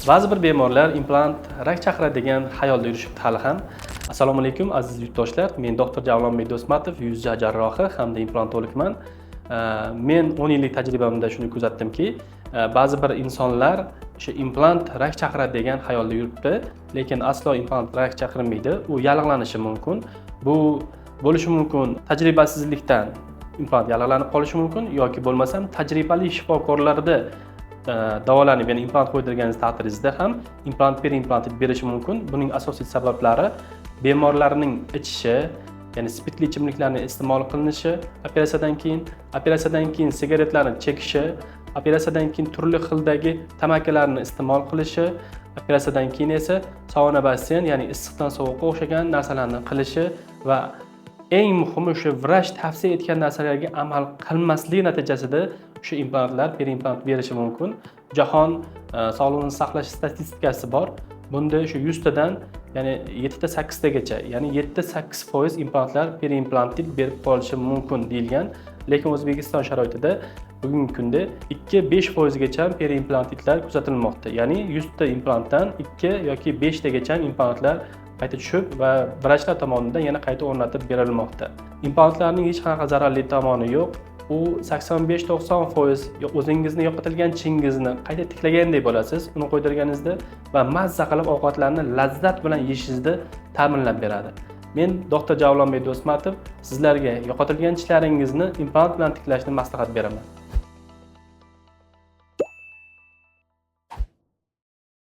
Ba'zi bir bemorlar implant rak chaqiradigan xayolda yurishibdi hali ham. Assalomu alaykum aziz yurtdoshlar. Men doktor Javlonbek Do'smatov, yuz jarrohi hamda implantologman. Men 10 yillik tajribamda shuni kuzatdimki, ba'zi bir insonlar o'sha implant rak chaqiradi degan xayolda yuribdi, lekin aslo implant rak chaqirmaydi. U yallig'lanishi mumkin. Bu bo'lishi mumkin tajribasizlikdan implant yallig'lanib qolishi mumkin yoki bo'lmasam tajribali shifokorlarda davolanib, ya'ni implant qo'ydirganingiz taqdiringizda ham implant periimplantit berishi mumkin. Buning asosiy sabablari bemorlarning ichishi, ya'ni spirtli ichimliklarni iste'mol qilinishi, operatsiyadan keyin sigaretlarni chekishi, operatsiyadan keyin turli xildagi tamakilarni iste'mol qilishi, operatsiyadan keyin esa sauna basseyn, ya'ni issiqdan sovuqqa o'xshagan narsalarni qilishi va eng muhimi o'sha vrach tavsiya etgan narsalarga amal qilmasligi natijasida o'sha implantlar periimplant berishi mumkin. Jahon sog'liqni saqlash statistikasi bor. Bunda o'sha 100 tadan ya'ni 7 ta 8 tagacha, ya'ni 7-8% implantlar periimplantit berib qolishi mumkin deyilgan. Lekin O'zbekiston sharoitida bugungi kunda 2-5% gacha periimplantitlar kuzatilmoqda. Ya'ni 100 ta implantdan 2 yoki 5 tagacha implantlar qayta tushib va vrachlar tomonidan yana qayta o'rnatib berilmoqda. Implantlarning hech qanaqa zararli tomoni yo'q. U 85-90% o'zingizni yo'qotilgan chingizni qayta tiklagandek bo'lasiz uni qo'ydirganingizda va mazza qilib ovqatlarni lazzat bilan yeyishingizni ta'minlab beradi. Men doktor Javlonbek Do'smatov sizlarga yo'qotilgan tishlaringizni implant bilan tiklashni maslahat beraman.